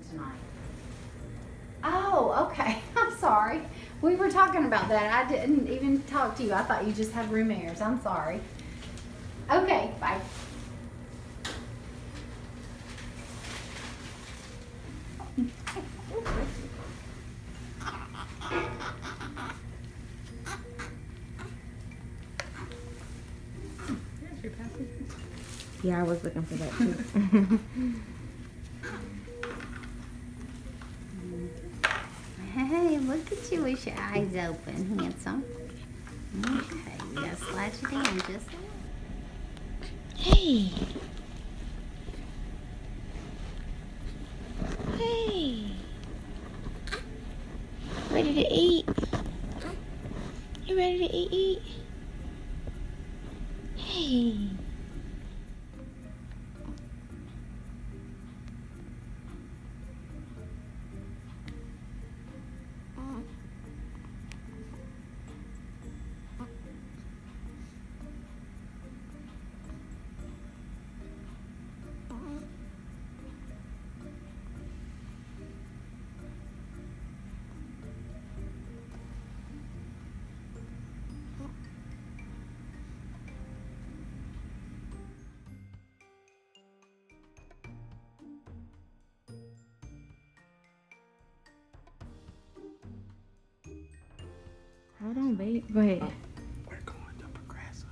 tonight. Oh, okay. I'm sorry. We were talking about that. I didn't even talk to you. I thought you just had room airs. I'm sorry. Okay, bye. Yeah, I was looking for that too. Hey, look at you with your eyes open, handsome. Okay, you gotta slide you down just a little. Hey. Hey. Ready to eat? You ready to eat? Hey. Hold on, babe. Go ahead. We're going to Progressive.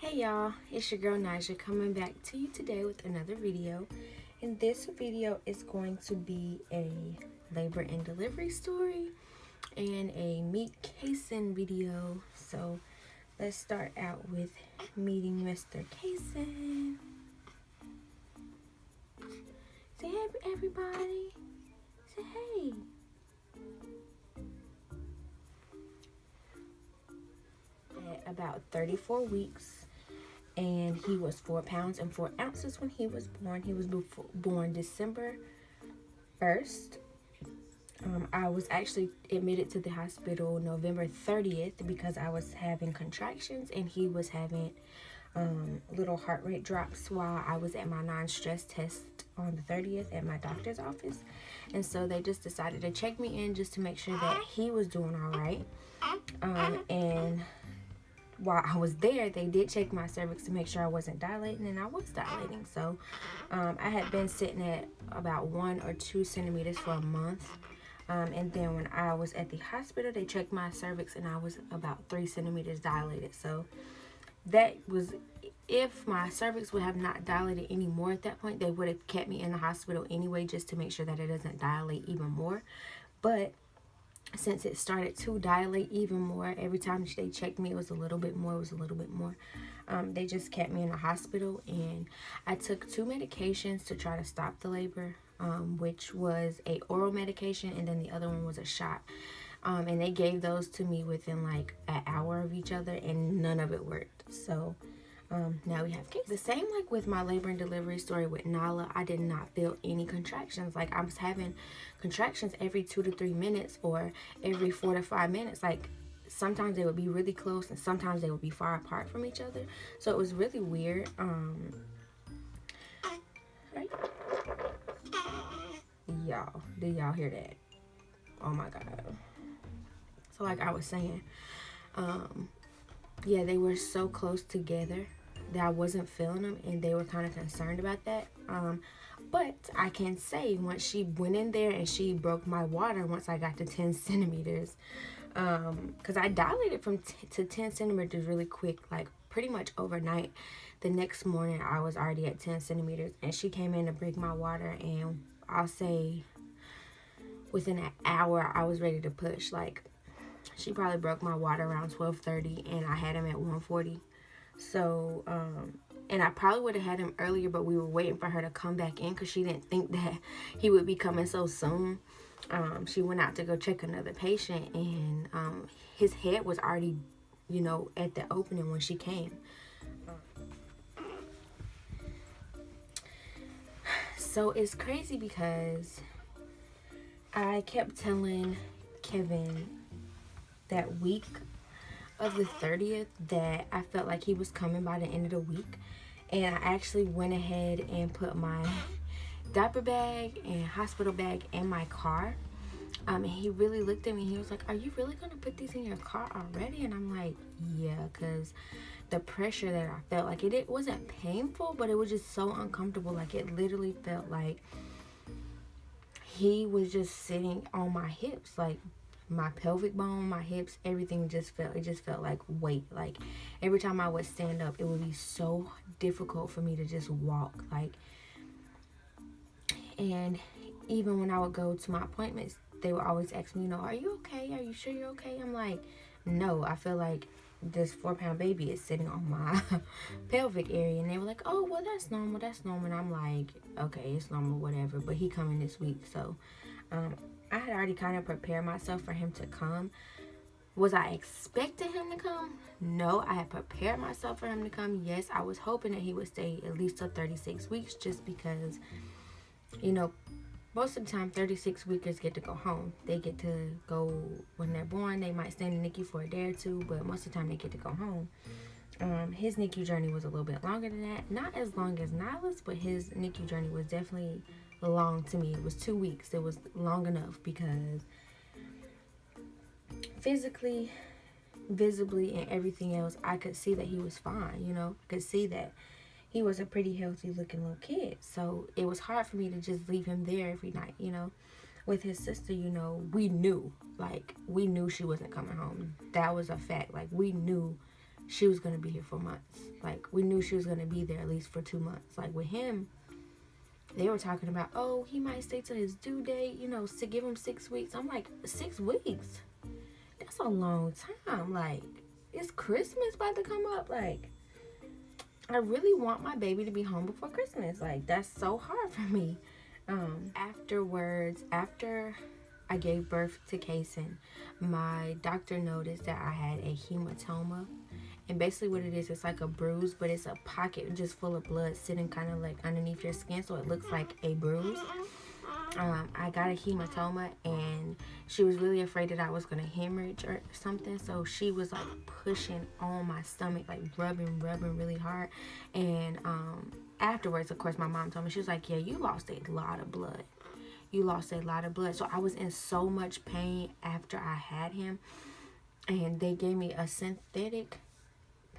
Hey y'all, it's your girl Naja coming back to you today with another video. And this video is going to be a labor and delivery story and a meet Kaysen video. So let's start out with meeting Mr. Kaysen. Say hey everybody. Say hey. At about 34 weeks. And he was 4 pounds and 4 ounces when he was born. He was born December 1st. I was actually admitted to the hospital November 30th because I was having contractions and he was having little heart rate drops while I was at my non-stress test on the 30th at my doctor's office. And so they just decided to check me in just to make sure that he was doing all right. And while I was there, they did check my cervix to make sure I wasn't dilating, and I was dilating. So I had been sitting at about 1 or 2 centimeters for a month. And then when I was at the hospital, they checked my cervix, and I was about 3 centimeters dilated. So that was, if my cervix would have not dilated anymore at that point, they would have kept me in the hospital anyway, just to make sure that it doesn't dilate even more. But since it started to dilate even more, every time they checked me, it was a little bit more, they just kept me in the hospital, and I took 2 medications to try to stop the labor, which was a oral medication, and then the other one was a shot. And they gave those to me within like an hour of each other, and none of it worked. So now we have cases. The same like with my labor and delivery story with Nala, I did not feel any contractions. Like I was having contractions every 2 to 3 minutes, or every 4 to 5 minutes. Like sometimes they would be really close, and sometimes they would be far apart from each other. So it was really weird. Right? Y'all, did y'all hear that? Oh my God. So like I was saying, yeah, they were so close together that I wasn't feeling them, and they were kind of concerned about that. But I can say once she went in there and she broke my water, once I got to 10 centimeters, because I dilated to 10 centimeters really quick, like pretty much overnight. The next morning I was already at 10 centimeters, and she came in to break my water, and I'll say within an hour I was ready to push. Like she probably broke my water around 12:30, and I had him at 1:40. So and I probably would have had him earlier, but we were waiting for her to come back in because she didn't think that he would be coming so soon. She went out to go check another patient, and his head was already, you know, at the opening when she came. So it's crazy because I kept telling Kevin that week of the 30th that I felt like he was coming by the end of the week, and I actually went ahead and put my diaper bag and hospital bag in my car. And he really looked at me, he was like, "Are you really gonna put these in your car already?" And I'm like, yeah, because the pressure that I felt, like it wasn't painful, but it was just so uncomfortable. Like it literally felt like he was just sitting on my hips, like my pelvic bone, my hips, everything just felt like weight. Like every time I would stand up, it would be so difficult for me to just walk. Like, and even when I would go to my appointments, they would always ask me, you know, "Are you okay? Are you sure you're okay?" I'm like, no, I feel like this 4-pound baby is sitting on my pelvic area. And they were like, "Oh, well, that's normal, and I'm like, okay, it's normal, whatever. But he coming this week. So I had already kind of prepared myself for him to come. Was I expecting him to come? No, I had prepared myself for him to come. Yes, I was hoping that he would stay at least till 36 weeks, just because, you know, most of the time 36 weekers get to go home. They get to go when they're born. They might stay in the NICU for a day or two, but most of the time they get to go home. His NICU journey was a little bit longer than that. Not as long as Nyla's, but his NICU journey was definitely long to me. It was 2 weeks. It was long enough because physically, visibly, and everything else, I could see that he was fine, you know. I could see that he was a pretty healthy looking little kid. So it was hard for me to just leave him there every night, you know. With his sister, you know, we knew she wasn't coming home. That was a fact. Like, we knew she was going to be here for months. Like, we knew she was going to be there at least for 2 months. Like, with him, they were talking about, oh, he might stay till his due date, you know, to give him 6 weeks. I'm like, 6 weeks? That's a long time. Like, it's Christmas about to come up. Like, I really want my baby to be home before Christmas. Like, that's so hard for me. Afterwards, after I gave birth to Kason, my doctor noticed that I had a hematoma. And basically what it is, it's like a bruise, but it's a pocket just full of blood sitting kind of like underneath your skin, so it looks like a bruise. I got a hematoma, and she was really afraid that I was going to hemorrhage or something, so she was like pushing on my stomach, like rubbing really hard. And afterwards, of course, my mom told me, she was like, yeah, you lost a lot of blood. So I was in so much pain after I had him, and they gave me a synthetic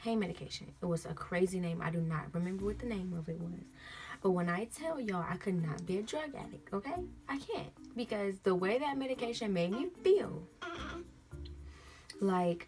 pain medication. It was a crazy name. I do not remember what the name of it was. But when I tell y'all, I could not be a drug addict, okay? I can't. Because the way that medication made me feel, like,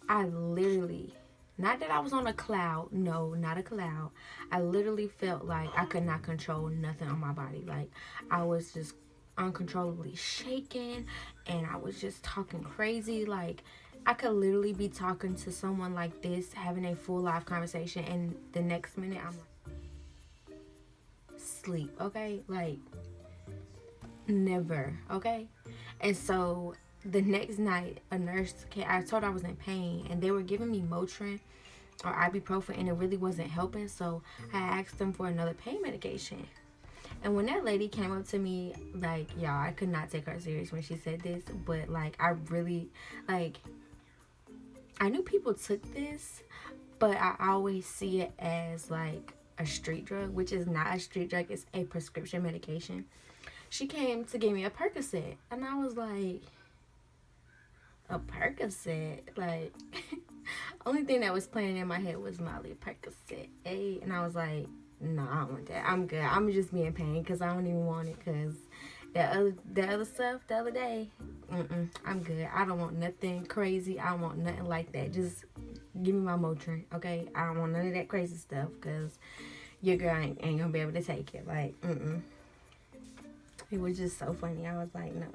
I literally, not that I was on a cloud. No, not a cloud. I literally felt like I could not control nothing on my body. Like, I was just uncontrollably shaking, and I was just talking crazy. Like, I could literally be talking to someone like this, having a full live conversation, and the next minute I'm like, sleep, okay? Like, never, okay? And so the next night, a nurse came. I told her I was in pain, and they were giving me Motrin or ibuprofen, and it really wasn't helping. So I asked them for another pain medication. And when that lady came up to me, like, y'all, I could not take her serious when she said this, but like, I really, like, I knew people took this, but I always see it as like a street drug, which is not a street drug. It's a prescription medication. She came to give me a Percocet, and I was like, a Percocet? Like, only thing that was playing in my head was Molly Percocet. Hey, and I was like, no, I don't want that. I'm good. I'm just being pain because I don't even want it, because the other stuff the other day, I'm good. I don't want nothing crazy. I don't want nothing like that. Just give me my Motrin, okay? I don't want none of that crazy stuff, because your girl ain't gonna be able to take it. Like, It was just so funny. I was like, no.